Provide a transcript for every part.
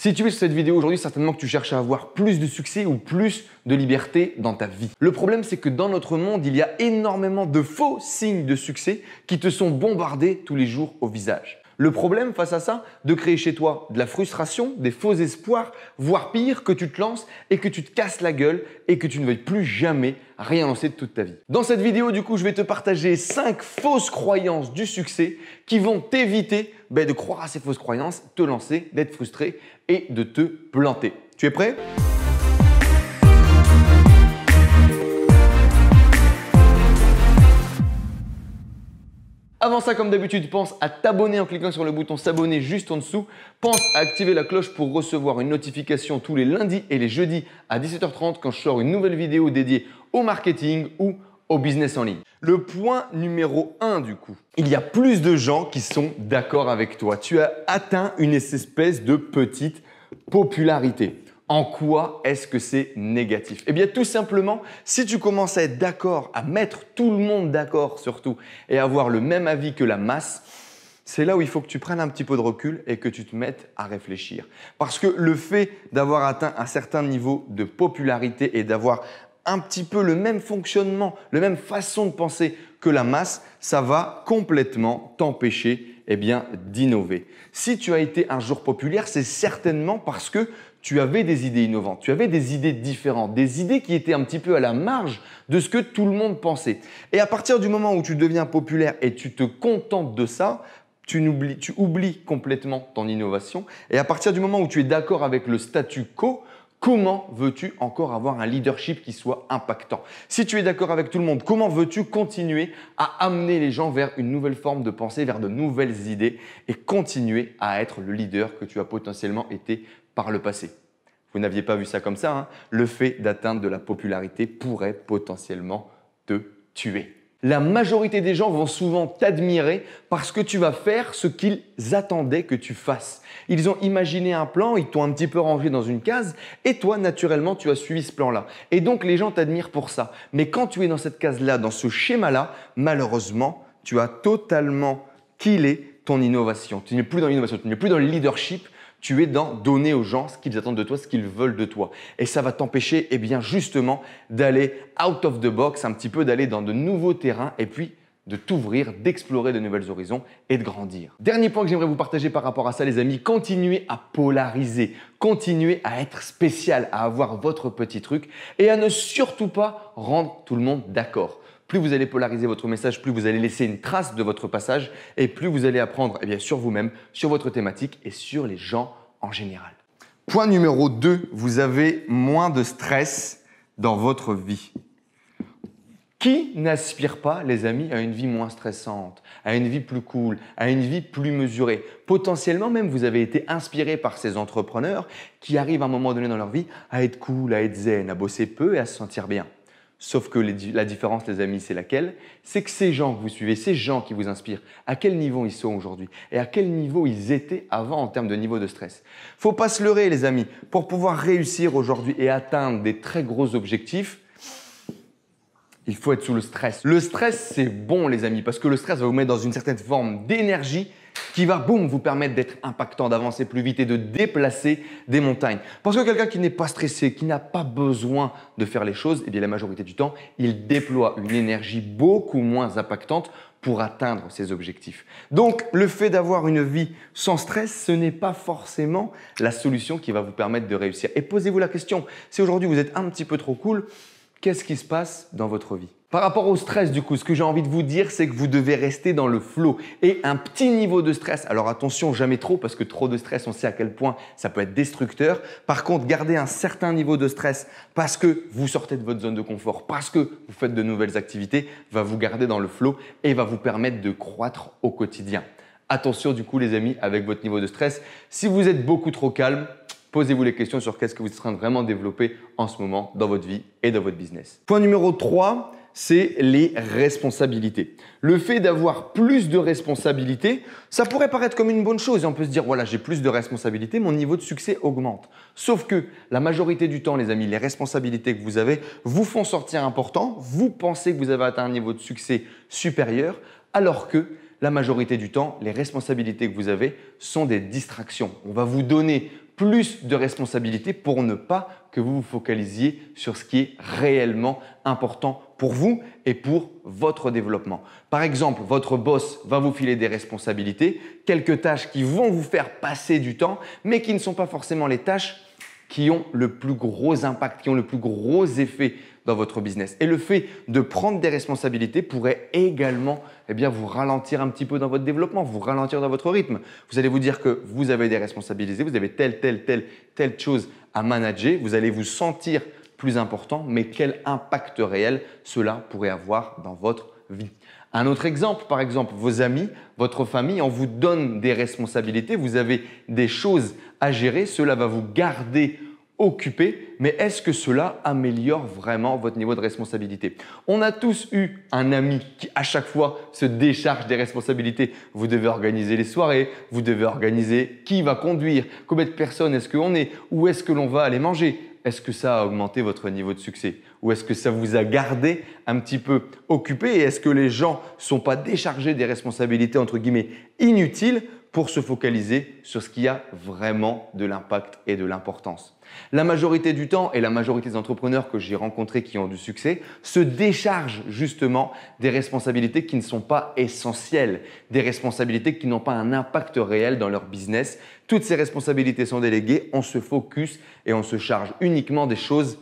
Si tu es sur cette vidéo aujourd'hui, certainement que tu cherches à avoir plus de succès ou plus de liberté dans ta vie. Le problème, c'est que dans notre monde, il y a énormément de faux signes de succès qui te sont bombardés tous les jours au visage. Le problème face à ça, de créer chez toi de la frustration, des faux espoirs, voire pire, que tu te lances et que tu te casses la gueule et que tu ne veuilles plus jamais rien lancer de toute ta vie. Dans cette vidéo, du coup, je vais te partager 5 fausses croyances du succès qui vont t'éviter de croire à ces fausses croyances, te lancer, d'être frustré et de te planter. Tu es prêt ? Avant ça, comme d'habitude, pense à t'abonner en cliquant sur le bouton s'abonner juste en dessous. Pense à activer la cloche pour recevoir une notification tous les lundis et les jeudis à 17h30 quand je sors une nouvelle vidéo dédiée au marketing ou au business en ligne. Le point numéro 1 du coup, il y a plus de gens qui sont d'accord avec toi. Tu as atteint une espèce de petite popularité. En quoi est-ce que c'est négatif? Eh bien, tout simplement, si tu commences à être d'accord, à mettre tout le monde d'accord surtout et avoir le même avis que la masse, c'est là où il faut que tu prennes un petit peu de recul et que tu te mettes à réfléchir. Parce que le fait d'avoir atteint un certain niveau de popularité et d'avoir un petit peu le même fonctionnement, la même façon de penser que la masse, ça va complètement t'empêcher d'innover. Si tu as été un jour populaire, c'est certainement parce que tu avais des idées innovantes, tu avais des idées différentes, des idées qui étaient un petit peu à la marge de ce que tout le monde pensait. Et à partir du moment où tu deviens populaire et tu te contentes de ça, tu oublies complètement ton innovation. Et à partir du moment où tu es d'accord avec le statu quo, comment veux-tu encore avoir un leadership qui soit impactant? Si tu es d'accord avec tout le monde, comment veux-tu continuer à amener les gens vers une nouvelle forme de pensée, vers de nouvelles idées et continuer à être le leader que tu as potentiellement été par le passé? Vous n'aviez pas vu ça comme ça, hein? Le fait d'atteindre de la popularité pourrait potentiellement te tuer. La majorité des gens vont souvent t'admirer parce que tu vas faire ce qu'ils attendaient que tu fasses. Ils ont imaginé un plan, ils t'ont un petit peu rangé dans une case et toi, naturellement, tu as suivi ce plan-là. Et donc, les gens t'admirent pour ça. Mais quand tu es dans cette case-là, dans ce schéma-là, malheureusement, tu as totalement killé ton innovation. Tu n'es plus dans l'innovation, tu n'es plus dans le leadership. Tu es dans donner aux gens ce qu'ils attendent de toi, ce qu'ils veulent de toi. Et ça va t'empêcher justement d'aller out of the box, un petit peu d'aller dans de nouveaux terrains et puis de t'ouvrir, d'explorer de nouveaux horizons et de grandir. Dernier point que j'aimerais vous partager par rapport à ça les amis, continuez à polariser, continuez à être spécial, à avoir votre petit truc et à ne surtout pas rendre tout le monde d'accord. Plus vous allez polariser votre message, plus vous allez laisser une trace de votre passage et plus vous allez apprendre sur vous-même, sur votre thématique et sur les gens en général. Point numéro 2, vous avez moins de stress dans votre vie. Qui n'aspire pas, les amis, à une vie moins stressante, à une vie plus cool, à une vie plus mesurée? Potentiellement même, vous avez été inspiré par ces entrepreneurs qui arrivent à un moment donné dans leur vie à être cool, à être zen, à bosser peu et à se sentir bien. Sauf que la différence, les amis, c'est laquelle? C'est que ces gens que vous suivez, ces gens qui vous inspirent, à quel niveau ils sont aujourd'hui et à quel niveau ils étaient avant en termes de niveau de stress. Faut pas se leurrer, les amis. Pour pouvoir réussir aujourd'hui et atteindre des très gros objectifs, il faut être sous le stress. Le stress, c'est bon, les amis, parce que le stress va vous mettre dans une certaine forme d'énergie qui va, boum, vous permettre d'être impactant, d'avancer plus vite et de déplacer des montagnes. Parce que quelqu'un qui n'est pas stressé, qui n'a pas besoin de faire les choses, la majorité du temps, il déploie une énergie beaucoup moins impactante pour atteindre ses objectifs. Donc, le fait d'avoir une vie sans stress, ce n'est pas forcément la solution qui va vous permettre de réussir. Et posez-vous la question, si aujourd'hui vous êtes un petit peu trop cool, qu'est-ce qui se passe dans votre vie? Par rapport au stress, du coup, ce que j'ai envie de vous dire, c'est que vous devez rester dans le flow et un petit niveau de stress. Alors attention, jamais trop, parce que trop de stress, on sait à quel point ça peut être destructeur. Par contre, gardez un certain niveau de stress parce que vous sortez de votre zone de confort, parce que vous faites de nouvelles activités, va vous garder dans le flow et va vous permettre de croître au quotidien. Attention, du coup, les amis, avec votre niveau de stress. Si vous êtes beaucoup trop calme, posez-vous les questions sur qu'est-ce que vous êtes en train de vraiment développer en ce moment dans votre vie et dans votre business. Point numéro 3, c'est les responsabilités. Le fait d'avoir plus de responsabilités, ça pourrait paraître comme une bonne chose et on peut se dire voilà, j'ai plus de responsabilités, mon niveau de succès augmente. Sauf que la majorité du temps, les amis, les responsabilités que vous avez vous font sortir important, vous pensez que vous avez atteint un niveau de succès supérieur, alors que la majorité du temps, les responsabilités que vous avez sont des distractions. On va vous donner plus de responsabilités pour ne pas que vous vous focalisiez sur ce qui est réellement important pour vous et pour votre développement. Par exemple, votre boss va vous filer des responsabilités, quelques tâches qui vont vous faire passer du temps, mais qui ne sont pas forcément les tâches qui ont le plus gros impact, qui ont le plus gros effet dans votre business. Et le fait de prendre des responsabilités pourrait également vous ralentir un petit peu dans votre développement, vous ralentir dans votre rythme. Vous allez vous dire que vous avez des responsabilités, vous avez telle chose à manager, vous allez vous sentir plus important, mais quel impact réel cela pourrait avoir dans votre vie. Un autre exemple, par exemple, vos amis, votre famille, on vous donne des responsabilités, vous avez des choses à gérer, cela va vous garder occupé, mais est-ce que cela améliore vraiment votre niveau de responsabilité? On a tous eu un ami qui à chaque fois se décharge des responsabilités. Vous devez organiser les soirées, vous devez organiser qui va conduire, combien de personnes est-ce qu'on est, où est-ce que l'on va aller manger. Est-ce que ça a augmenté votre niveau de succès? Ou est-ce que ça vous a gardé un petit peu occupé? Et est-ce que les gens ne sont pas déchargés des responsabilités entre guillemets inutiles pour se focaliser sur ce qui a vraiment de l'impact et de l'importance? La majorité du temps et la majorité des entrepreneurs que j'ai rencontrés qui ont du succès se déchargent justement des responsabilités qui ne sont pas essentielles, des responsabilités qui n'ont pas un impact réel dans leur business. Toutes ces responsabilités sont déléguées, on se focus et on se charge uniquement des choses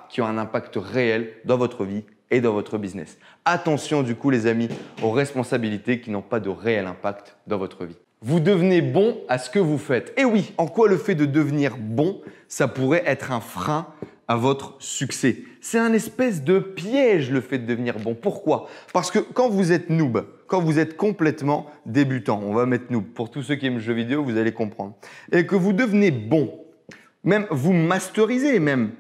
qui ont un impact réel dans votre vie et dans votre business. Attention du coup les amis aux responsabilités qui n'ont pas de réel impact dans votre vie. Vous devenez bon à ce que vous faites. Et oui, en quoi le fait de devenir bon, ça pourrait être un frein à votre succès? C'est un espèce de piège le fait de devenir bon. Pourquoi? Parce que quand vous êtes noob, quand vous êtes complètement débutant, on va mettre noob, pour tous ceux qui aiment le jeu vidéo, vous allez comprendre, et que vous devenez bon, même vous masterisez même,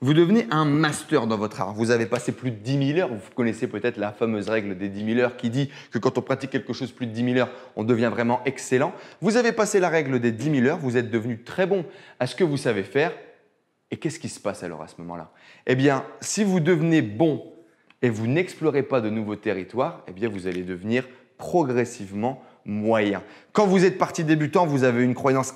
vous devenez un master dans votre art. Vous avez passé plus de 10 000 heures. Vous connaissez peut-être la fameuse règle des 10 000 heures qui dit que quand on pratique quelque chose plus de 10 000 heures, on devient vraiment excellent. Vous avez passé la règle des 10 000 heures. Vous êtes devenu très bon à ce que vous savez faire. Et qu'est-ce qui se passe alors à ce moment-là? Eh bien, si vous devenez bon et vous n'explorez pas de nouveaux territoires, eh bien, vous allez devenir progressivement moyen. Quand vous êtes parti débutant, vous avez une croissance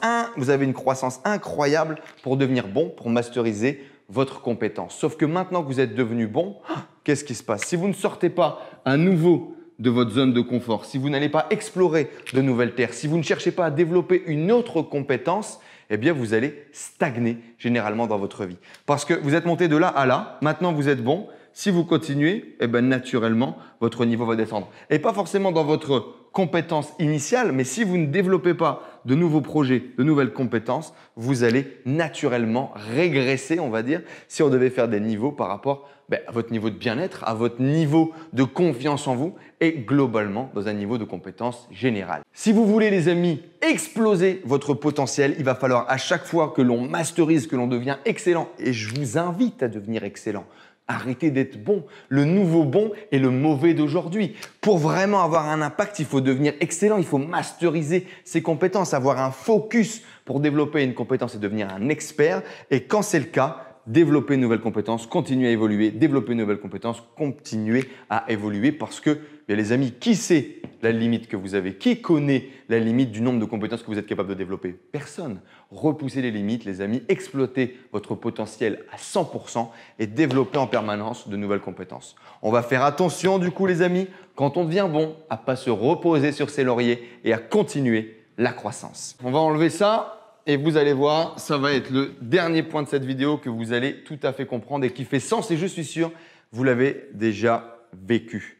incroyable pour devenir bon, pour masteriser votre compétence. Sauf que maintenant que vous êtes devenu bon, qu'est-ce qui se passe? Si vous ne sortez pas à nouveau de votre zone de confort, si vous n'allez pas explorer de nouvelles terres, si vous ne cherchez pas à développer une autre compétence, eh bien vous allez stagner généralement dans votre vie. Parce que vous êtes monté de là à là, maintenant vous êtes bon. Si vous continuez, eh bien naturellement, votre niveau va descendre. Et pas forcément dans votre compétence initiale, mais si vous ne développez pas de nouveaux projets, de nouvelles compétences, vous allez naturellement régresser, on va dire, si on devait faire des niveaux par rapport à votre niveau de bien-être, à votre niveau de confiance en vous et globalement dans un niveau de compétence générale. Si vous voulez les amis exploser votre potentiel, il va falloir à chaque fois que l'on masterise, que l'on devient excellent, et je vous invite à devenir excellent. Arrêtez d'être bon. Le nouveau bon est le mauvais d'aujourd'hui. Pour vraiment avoir un impact, il faut devenir excellent, il faut masteriser ses compétences, avoir un focus pour développer une compétence et devenir un expert. Et quand c'est le cas, développer une nouvelle compétence, continuer à évoluer, développer une nouvelle compétence, continuer à évoluer parce que, bien les amis, qui sait la limite que vous avez? Qui connaît la limite du nombre de compétences que vous êtes capable de développer? Personne. Repoussez les limites, les amis, exploitez votre potentiel à 100% et développez en permanence de nouvelles compétences. On va faire attention du coup les amis, quand on devient bon, à ne pas se reposer sur ses lauriers et à continuer la croissance. On va enlever ça. Et vous allez voir, ça va être le dernier point de cette vidéo que vous allez tout à fait comprendre et qui fait sens et je suis sûr, vous l'avez déjà vécu.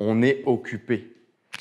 On est occupé.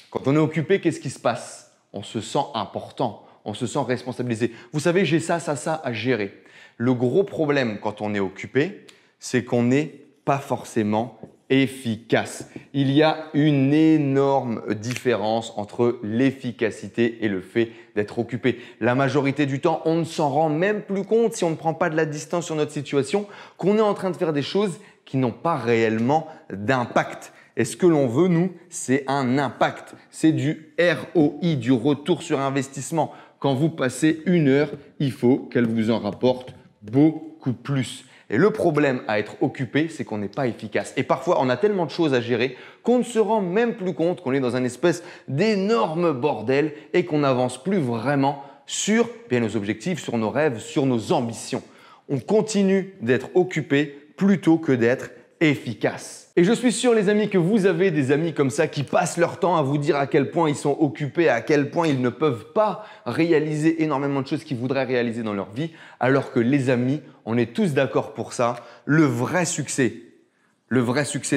Quand on est occupé, qu'est-ce qui se passe? On se sent important, on se sent responsabilisé. Vous savez, j'ai ça à gérer. Le gros problème quand on est occupé, c'est qu'on n'est pas forcément efficace. Il y a une énorme différence entre l'efficacité et le fait d'être occupé. La majorité du temps, on ne s'en rend même plus compte si on ne prend pas de la distance sur notre situation, qu'on est en train de faire des choses qui n'ont pas réellement d'impact. Et ce que l'on veut, nous, c'est un impact. C'est du ROI, du retour sur investissement. Quand vous passez une heure, il faut qu'elle vous en rapporte beaucoup plus. Et le problème à être occupé, c'est qu'on n'est pas efficace. Et parfois, on a tellement de choses à gérer qu'on ne se rend même plus compte qu'on est dans un espèce d'énorme bordel et qu'on n'avance plus vraiment sur nos objectifs, sur nos rêves, sur nos ambitions. On continue d'être occupé plutôt que d'être efficace. Et je suis sûr les amis que vous avez des amis comme ça qui passent leur temps à vous dire à quel point ils sont occupés, à quel point ils ne peuvent pas réaliser énormément de choses qu'ils voudraient réaliser dans leur vie, alors que les amis, on est tous d'accord pour ça, le vrai succès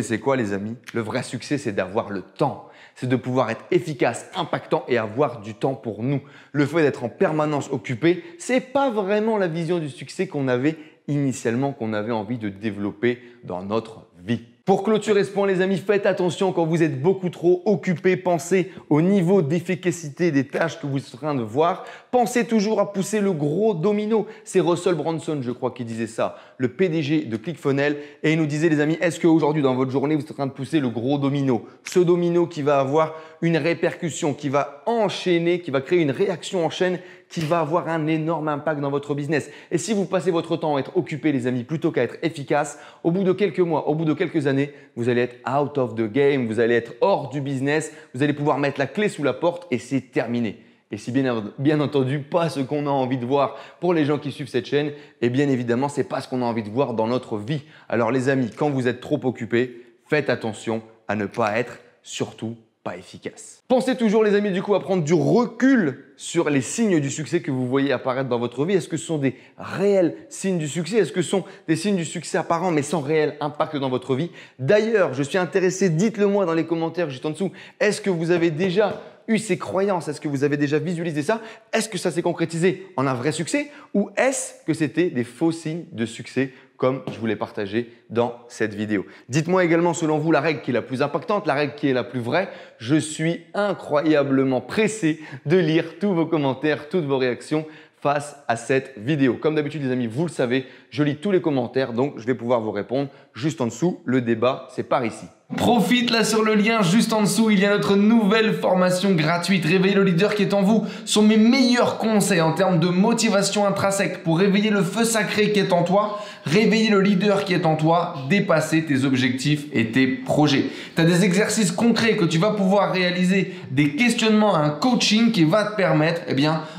c'est quoi les amis? Le vrai succès c'est d'avoir le temps, c'est de pouvoir être efficace, impactant et avoir du temps pour nous. Le fait d'être en permanence occupé, c'est pas vraiment la vision du succès qu'on avait initialement, qu'on avait envie de développer dans notre vie. Pour clôturer ce point les amis, faites attention quand vous êtes beaucoup trop occupé, pensez au niveau d'efficacité des tâches que vous êtes en train de voir. Pensez toujours à pousser le gros domino. C'est Russell Brunson, je crois, qui disait ça, le PDG de ClickFunnels. Et il nous disait les amis, est-ce qu'aujourd'hui dans votre journée, vous êtes en train de pousser le gros domino? Ce domino qui va avoir une répercussion, qui va enchaîner, qui va créer une réaction en chaîne, qui va avoir un énorme impact dans votre business. Et si vous passez votre temps à être occupé les amis, plutôt qu'à être efficace, au bout de quelques mois, au bout de quelques années, vous allez être out of the game, vous allez être hors du business, vous allez pouvoir mettre la clé sous la porte et c'est terminé. Et si bien entendu pas ce qu'on a envie de voir pour les gens qui suivent cette chaîne, et bien évidemment c'est pas ce qu'on a envie de voir dans notre vie. Alors les amis, quand vous êtes trop occupés, faites attention à ne pas être surtout pas efficace. Pensez toujours les amis du coup à prendre du recul sur les signes du succès que vous voyez apparaître dans votre vie. Est-ce que ce sont des réels signes du succès? Est-ce que ce sont des signes du succès apparents mais sans réel impact dans votre vie? D'ailleurs, je suis intéressé, dites-le moi dans les commentaires juste en dessous. Est-ce que vous avez déjà eu ces croyances? Est-ce que vous avez déjà visualisé ça? Est-ce que ça s'est concrétisé en un vrai succès? Ou est-ce que c'était des faux signes de succès comme je vous l'ai partagé dans cette vidéo? Dites-moi également selon vous la règle qui est la plus impactante, la règle qui est la plus vraie. Je suis incroyablement pressé de lire tous vos commentaires, toutes vos réactions face à cette vidéo. Comme d'habitude les amis, vous le savez, je lis tous les commentaires donc je vais pouvoir vous répondre juste en dessous. Le débat, c'est par ici. Profite là sur le lien juste en dessous, il y a notre nouvelle formation gratuite Réveiller le leader qui est en vous. Ce sont mes meilleurs conseils en termes de motivation intrinsèque pour réveiller le feu sacré qui est en toi, réveiller le leader qui est en toi, dépasser tes objectifs et tes projets. Tu as des exercices concrets que tu vas pouvoir réaliser, des questionnements, un coaching qui va te permettre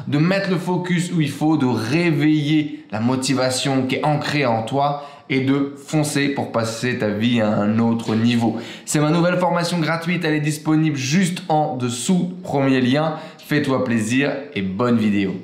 de mettre le focus où il faut, de réveiller la motivation qui est ancrée en toi et de foncer pour passer ta vie à un autre niveau. C'est ma nouvelle formation gratuite, elle est disponible juste en dessous, premier lien. Fais-toi plaisir et bonne vidéo.